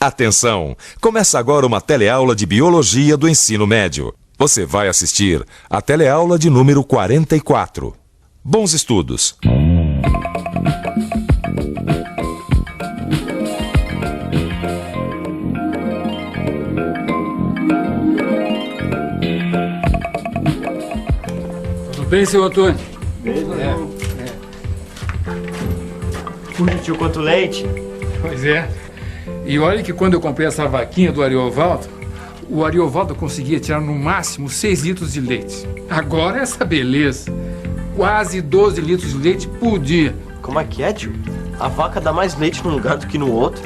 Atenção! Começa agora uma teleaula de Biologia do Ensino Médio. Você vai assistir a teleaula de número 44. Bons estudos! Tudo bem, seu Antônio? Beleza. Puxa, tio, quanto leite. Pois é. E olha que quando eu comprei essa vaquinha do Ariovaldo, o Ariovaldo conseguia tirar no máximo 6 litros de leite. Agora é essa beleza. Quase 12 litros de leite por dia. Como é que é, tio? A vaca dá mais leite num lugar do que no outro?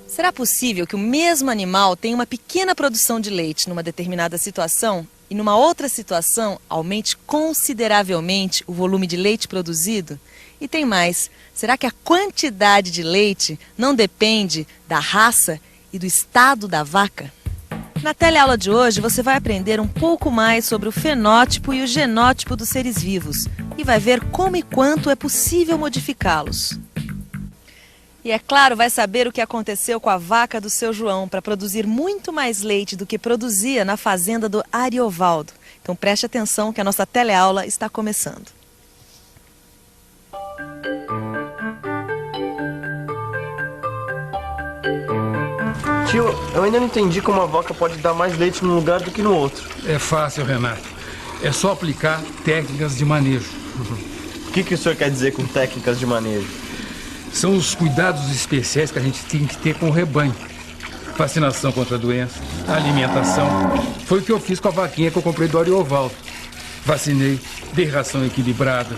Será possível que o mesmo animal tenha uma pequena produção de leite numa determinada situação e numa outra situação aumente consideravelmente o volume de leite produzido? E tem mais, será que a quantidade de leite não depende da raça e do estado da vaca? Na teleaula de hoje você vai aprender um pouco mais sobre o fenótipo e o genótipo dos seres vivos e vai ver como e quanto é possível modificá-los. E é claro, vai saber o que aconteceu com a vaca do seu João para produzir muito mais leite do que produzia na fazenda do Ariovaldo. Então preste atenção que a nossa teleaula está começando. Tio, eu ainda não entendi como a vaca pode dar mais leite num lugar do que no outro. É fácil, Renato. É só aplicar técnicas de manejo. O que o senhor quer dizer com técnicas de manejo? São os cuidados especiais que a gente tem que ter com o rebanho. Vacinação contra a doença, alimentação. Foi o que eu fiz com a vaquinha que eu comprei do Ariovaldo. Vacinei, dei ração equilibrada.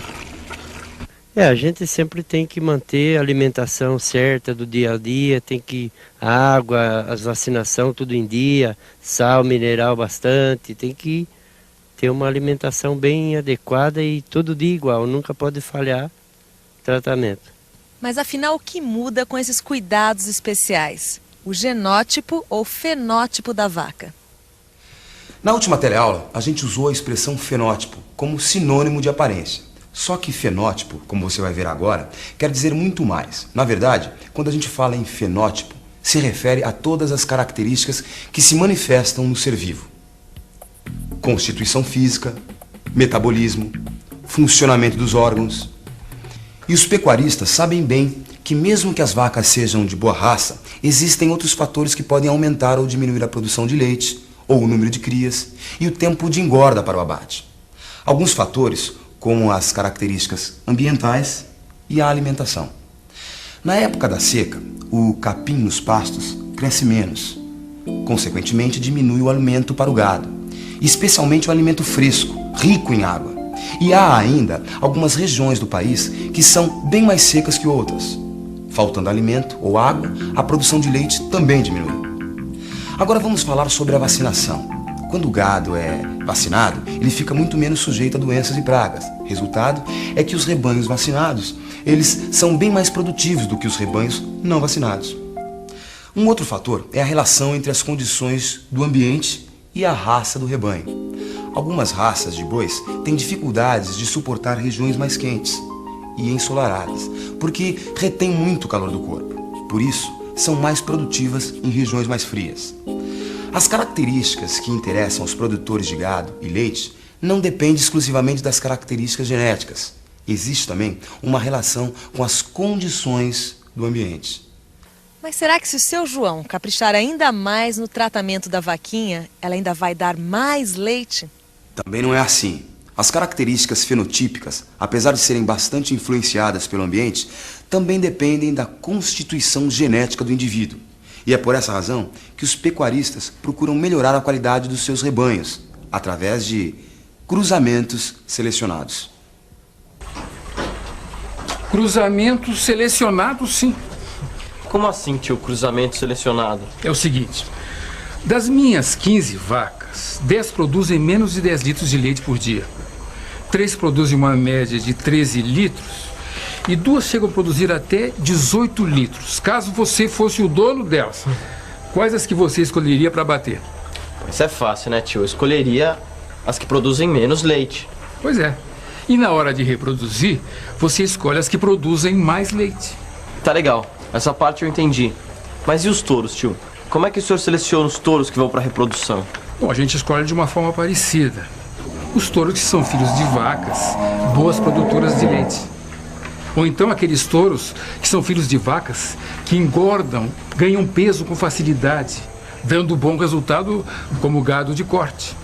A gente sempre tem que manter a alimentação certa do dia a dia, tem que água, as vacinação tudo em dia, sal, mineral bastante, tem que ter uma alimentação bem adequada e todo dia igual, nunca pode falhar o tratamento. Mas afinal, o que muda com esses cuidados especiais? O genótipo ou fenótipo da vaca? Na última teleaula, a gente usou a expressão fenótipo como sinônimo de aparência. Só que fenótipo, como você vai ver agora, quer dizer muito mais. Na verdade, quando a gente fala em fenótipo, se refere a todas as características que se manifestam no ser vivo. Constituição física, metabolismo, funcionamento dos órgãos. E os pecuaristas sabem bem que mesmo que as vacas sejam de boa raça, existem outros fatores que podem aumentar ou diminuir a produção de leite, ou o número de crias, e o tempo de engorda para o abate. Alguns fatores, como as características ambientais e a alimentação. Na época da seca, o capim nos pastos cresce menos. Consequentemente, diminui o alimento para o gado, especialmente o alimento fresco, rico em água. E há ainda algumas regiões do país que são bem mais secas que outras. Faltando alimento ou água, a produção de leite também diminui. Agora vamos falar sobre a vacinação. Quando o gado é vacinado, ele fica muito menos sujeito a doenças e pragas. Resultado é que os rebanhos vacinados, eles são bem mais produtivos do que os rebanhos não vacinados. Um outro fator é a relação entre as condições do ambiente e a raça do rebanho. Algumas raças de bois têm dificuldades de suportar regiões mais quentes e ensolaradas, porque retêm muito calor do corpo. Por isso, são mais produtivas em regiões mais frias. As características que interessam aos produtores de gado e leite não dependem exclusivamente das características genéticas. Existe também uma relação com as condições do ambiente. Mas será que se o seu João caprichar ainda mais no tratamento da vaquinha, ela ainda vai dar mais leite? Também não é assim. As características fenotípicas, apesar de serem bastante influenciadas pelo ambiente, também dependem da constituição genética do indivíduo. E é por essa razão que os pecuaristas procuram melhorar a qualidade dos seus rebanhos, através de cruzamentos selecionados. Cruzamento selecionado, sim. Como assim, tio, cruzamento selecionado? É o seguinte, das minhas 15 vacas, 10 produzem menos de 10 litros de leite por dia. 3 produzem uma média de 13 litros e 2 chegam a produzir até 18 litros. Caso você fosse o dono delas, quais as que você escolheria para bater? Isso é fácil, né, tio? Eu escolheria as que produzem menos leite. Pois é. E na hora de reproduzir, você escolhe as que produzem mais leite. Tá legal. Essa parte eu entendi. Mas e os touros, tio? Como é que o senhor seleciona os touros que vão para reprodução? Bom, a gente escolhe de uma forma parecida. Os touros que são filhos de vacas, boas produtoras de leite. Ou então aqueles touros que são filhos de vacas que engordam, ganham peso com facilidade, dando bom resultado como gado de corte.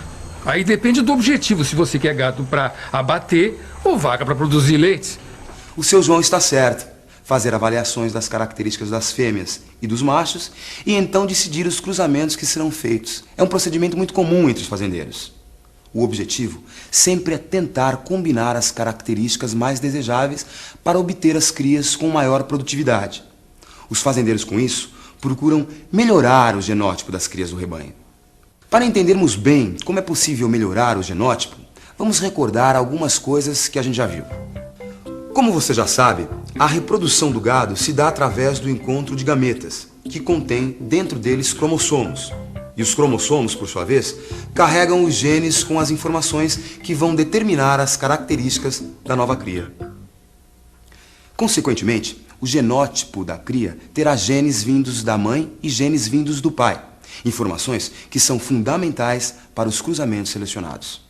Aí depende do objetivo, se você quer gado para abater ou vaca para produzir leite. O seu João está certo. Fazer avaliações das características das fêmeas e dos machos e então decidir os cruzamentos que serão feitos. É um procedimento muito comum entre os fazendeiros. O objetivo sempre é tentar combinar as características mais desejáveis para obter as crias com maior produtividade. Os fazendeiros, com isso, procuram melhorar o genótipo das crias do rebanho. Para entendermos bem como é possível melhorar o genótipo, vamos recordar algumas coisas que a gente já viu. Como você já sabe, a reprodução do gado se dá através do encontro de gametas, que contém dentro deles cromossomos. E os cromossomos, por sua vez, carregam os genes com as informações que vão determinar as características da nova cria. Consequentemente, o genótipo da cria terá genes vindos da mãe e genes vindos do pai, informações que são fundamentais para os cruzamentos selecionados.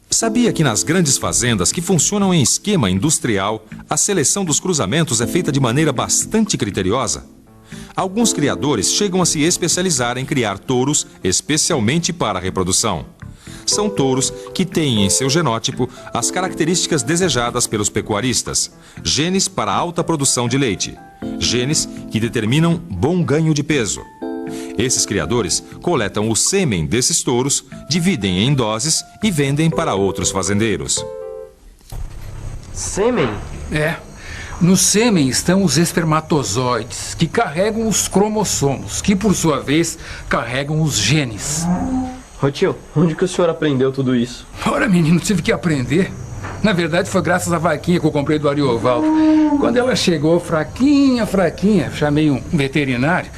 Sabia que nas grandes fazendas que funcionam em esquema industrial, a seleção dos cruzamentos é feita de maneira bastante criteriosa? Alguns criadores chegam a se especializar em criar touros especialmente para a reprodução. São touros que têm em seu genótipo as características desejadas pelos pecuaristas, genes para alta produção de leite, genes que determinam bom ganho de peso. Esses criadores coletam o sêmen desses touros, dividem em doses e vendem para outros fazendeiros. Sêmen? É. No sêmen estão os espermatozoides, que carregam os cromossomos, que por sua vez carregam os genes. Ô tio, onde que o senhor aprendeu tudo isso? Ora, menino, tive que aprender. Na verdade, foi graças à vaquinha que eu comprei do Ariovaldo. Quando ela chegou fraquinha, chamei um veterinário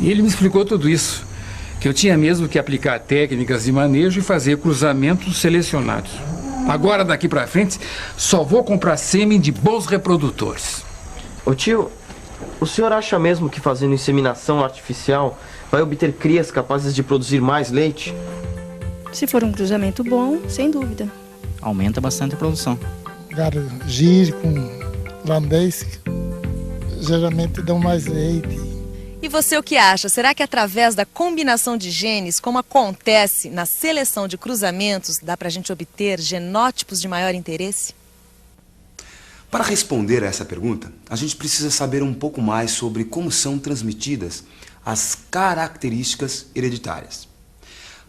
e ele me explicou tudo isso. Que eu tinha mesmo que aplicar técnicas de manejo e fazer cruzamentos selecionados. Agora, daqui pra frente, só vou comprar sêmen de bons reprodutores. Ô tio, o senhor acha mesmo que fazendo inseminação artificial vai obter crias capazes de produzir mais leite? Se for um cruzamento bom, sem dúvida. Aumenta bastante a produção. Gado gire com holandês geralmente dão mais leite. E você o que acha? Será que através da combinação de genes, como acontece na seleção de cruzamentos, dá pra gente obter genótipos de maior interesse? Para responder a essa pergunta, a gente precisa saber um pouco mais sobre como são transmitidas as características hereditárias.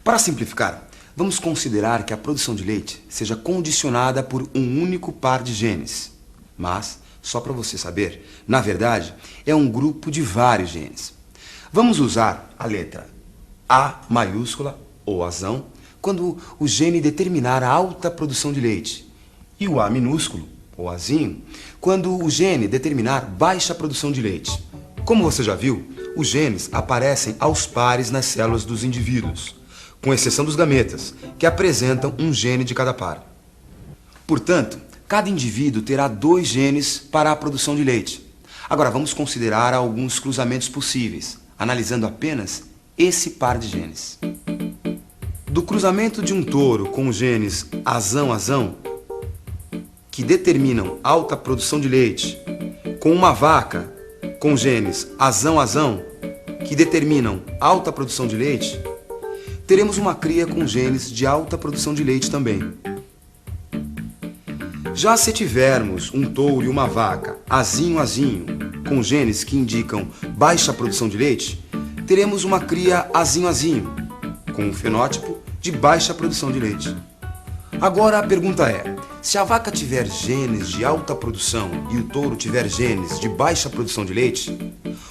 Para simplificar, vamos considerar que a produção de leite seja condicionada por um único par de genes. Mas, só para você saber, na verdade, é um grupo de vários genes. Vamos usar a letra A maiúscula, ou azão, quando o gene determinar a alta produção de leite, e o A minúsculo, ou azinho, quando o gene determinar baixa produção de leite. Como você já viu, os genes aparecem aos pares nas células dos indivíduos, com exceção dos gametas, que apresentam um gene de cada par. Portanto, cada indivíduo terá 2 genes para a produção de leite. Agora vamos considerar alguns cruzamentos possíveis, analisando apenas esse par de genes. Do cruzamento de um touro com os genes azão-azão, que determinam alta produção de leite, com uma vaca com genes azão-azão, que determinam alta produção de leite, teremos uma cria com genes de alta produção de leite também. Já se tivermos um touro e uma vaca azinho-azinho, com genes que indicam baixa produção de leite, teremos uma cria azinho-azinho, com um fenótipo de baixa produção de leite. Agora a pergunta é, se a vaca tiver genes de alta produção e o touro tiver genes de baixa produção de leite,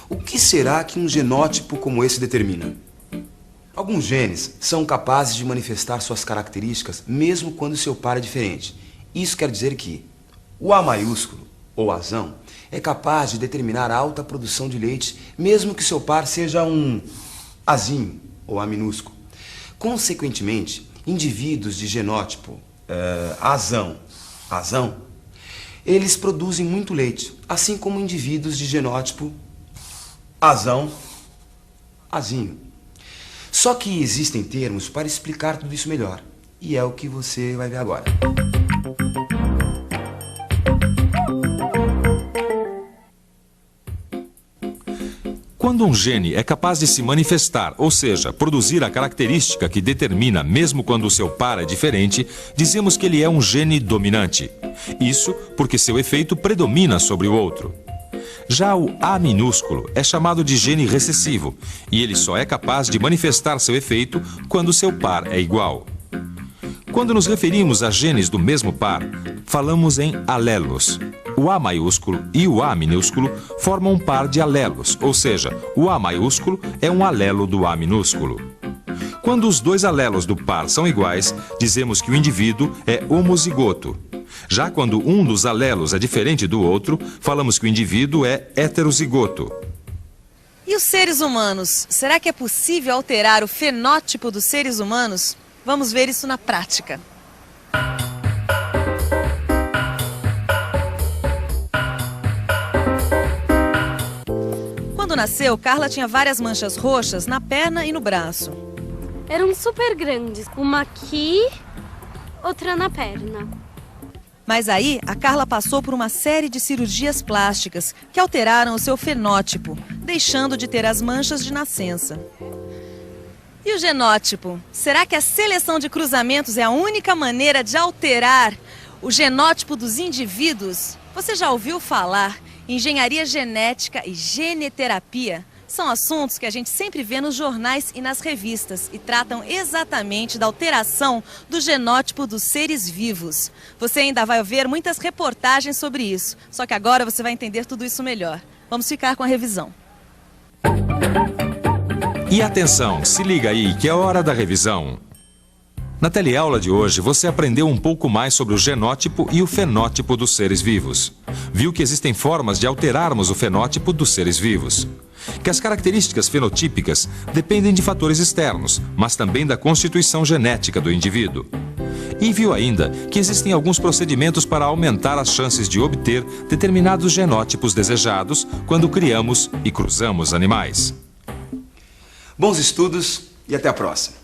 o que será que um genótipo como esse determina? Alguns genes são capazes de manifestar suas características mesmo quando seu par é diferente. Isso quer dizer que o A maiúsculo, ou azão, é capaz de determinar a alta produção de leite, mesmo que seu par seja um azinho, ou A minúsculo. Consequentemente, indivíduos de genótipo azão asão, eles produzem muito leite, assim como indivíduos de genótipo asão, asinho. Só que existem termos para explicar tudo isso melhor, e é o que você vai ver agora. Quando um gene é capaz de se manifestar, ou seja, produzir a característica que determina mesmo quando o seu par é diferente, dizemos que ele é um gene dominante. Isso porque seu efeito predomina sobre o outro. Já o A minúsculo é chamado de gene recessivo, e ele só é capaz de manifestar seu efeito quando seu par é igual. Quando nos referimos a genes do mesmo par, falamos em alelos. O A maiúsculo e o A minúsculo formam um par de alelos, ou seja, o A maiúsculo é um alelo do A minúsculo. Quando os dois alelos do par são iguais, dizemos que o indivíduo é homozigoto. Já quando um dos alelos é diferente do outro, falamos que o indivíduo é heterozigoto. E os seres humanos? Será que é possível alterar o fenótipo dos seres humanos? Vamos ver isso na prática. Quando nasceu, Carla tinha várias manchas roxas na perna e no braço. Eram super grandes, uma aqui, outra na perna. Mas aí, a Carla passou por uma série de cirurgias plásticas que alteraram o seu fenótipo, deixando de ter as manchas de nascença. E o genótipo? Será que a seleção de cruzamentos é a única maneira de alterar o genótipo dos indivíduos? Você já ouviu falar em engenharia genética e geneterapia? São assuntos que a gente sempre vê nos jornais e nas revistas e tratam exatamente da alteração do genótipo dos seres vivos. Você ainda vai ver muitas reportagens sobre isso, só que agora você vai entender tudo isso melhor. Vamos ficar com a revisão. E atenção, se liga aí que é hora da revisão. Na teleaula de hoje, você aprendeu um pouco mais sobre o genótipo e o fenótipo dos seres vivos. Viu que existem formas de alterarmos o fenótipo dos seres vivos. Que as características fenotípicas dependem de fatores externos, mas também da constituição genética do indivíduo. E viu ainda que existem alguns procedimentos para aumentar as chances de obter determinados genótipos desejados quando criamos e cruzamos animais. Bons estudos e até a próxima.